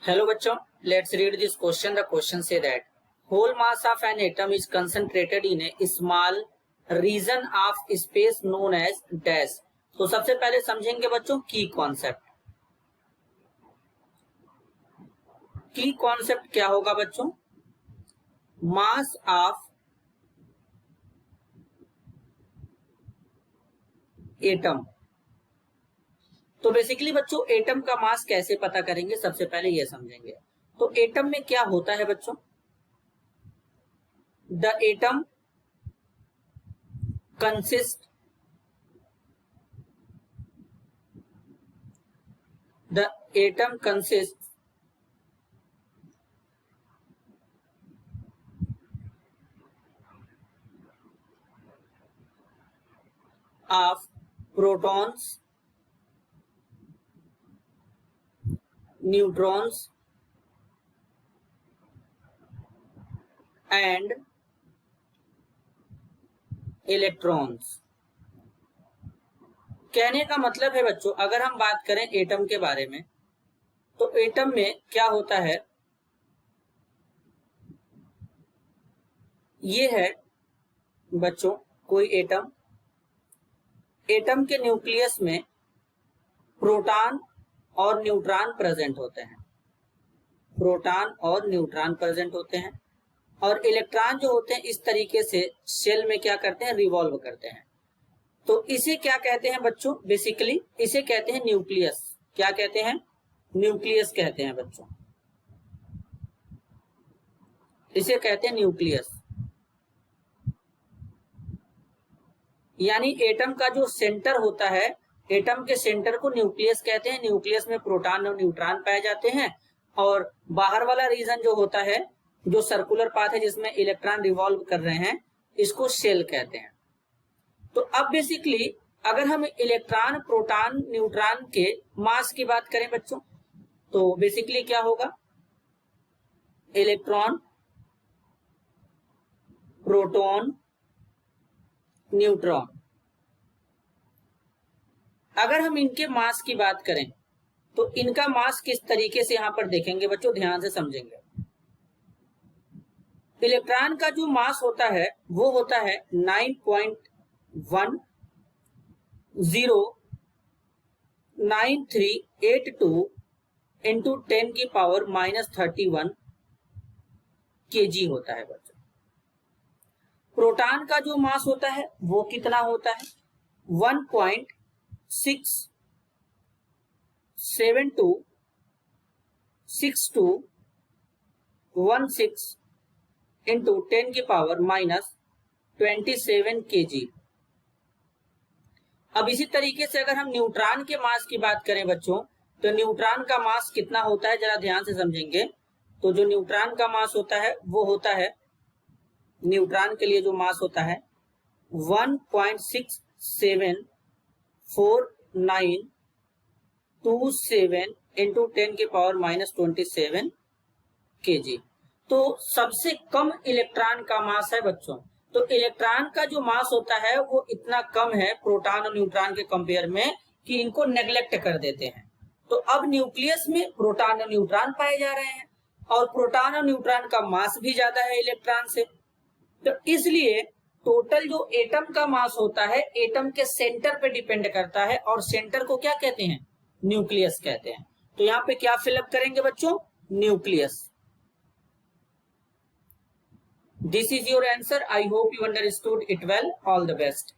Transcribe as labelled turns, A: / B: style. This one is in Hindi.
A: Hello बच्चों, let's read this question. The question say that whole mass of an atom is concentrated in a small region of space known as dash. तो सबसे पहले समझेंगे बच्चों की कॉन्सेप्ट. की कॉन्सेप्ट क्या होगा बच्चों? Mass of atom. तो बेसिकली बच्चों एटम का मास कैसे पता करेंगे, सबसे पहले ये समझेंगे. तो एटम में क्या होता है बच्चों? The atom consist of protons, neutrons and electrons. कहने का मतलब है बच्चों, अगर हम बात करें एटम के बारे में, तो एटम में क्या होता है, ये है बच्चों कोई एटम. एटम के न्यूक्लियस में प्रोटॉन और न्यूट्रॉन प्रेजेंट होते हैं. प्रोटॉन और न्यूट्रॉन प्रेजेंट होते हैं और इलेक्ट्रॉन जो होते हैं इस तरीके से शेल में क्या करते हैं, रिवॉल्व करते हैं. तो इसे क्या कहते हैं बच्चों? बेसिकली इसे कहते हैं न्यूक्लियस. क्या कहते हैं? न्यूक्लियस कहते हैं बच्चों. इसे कहते हैं न्यूक्लियस. यानी एटम का जो सेंटर होता है, एटम के सेंटर को न्यूक्लियस कहते हैं. न्यूक्लियस में प्रोटॉन और न्यूट्रॉन पाए जाते हैं और बाहर वाला रीजन जो होता है, जो सर्कुलर पाथ है जिसमें इलेक्ट्रॉन रिवॉल्व कर रहे हैं, इसको शेल कहते हैं. तो अब बेसिकली अगर हम इलेक्ट्रॉन, प्रोटॉन, न्यूट्रॉन के मास की बात करें बच्चों, तो बेसिकली क्या होगा? Electron, proton, neutron. अगर हम इनके मास की बात करें तो इनका मास किस तरीके से यहां पर देखेंगे बच्चों, ध्यान से समझेंगे. इलेक्ट्रॉन का जो मास होता है वो होता है 9.109382 इंटू 10 की पावर -31 kg होता है बच्चों. प्रोटॉन का जो मास होता है वो कितना होता है? 1.6726216 इंटू 10 की पावर -27 kg. अब इसी तरीके से अगर हम न्यूट्रॉन के मास की बात करें बच्चों, तो न्यूट्रॉन का मास कितना होता है, जरा ध्यान से समझेंगे. तो जो न्यूट्रॉन का मास होता है वो होता है, न्यूट्रॉन के लिए जो मास होता है 1.674927 इंटू 10 की पावर -27 kg. तो सबसे कम इलेक्ट्रॉन का मास है बच्चों. तो इलेक्ट्रॉन का जो मास होता है वो इतना कम है प्रोटॉन और न्यूट्रॉन के कंपेयर में कि इनको नेग्लेक्ट कर देते हैं. तो अब न्यूक्लियस में प्रोटॉन और न्यूट्रॉन पाए जा रहे हैं और प्रोटॉन और न्यूट्रॉन का मास भी ज्यादा है इलेक्ट्रॉन से. तो इसलिए टोटल जो एटम का मास होता है एटम के सेंटर पे डिपेंड करता है और सेंटर को क्या कहते हैं? न्यूक्लियस कहते हैं. तो यहाँ पे क्या फिलअप करेंगे बच्चों? Nucleus. This is your answer. I hope you understood it well. All the best.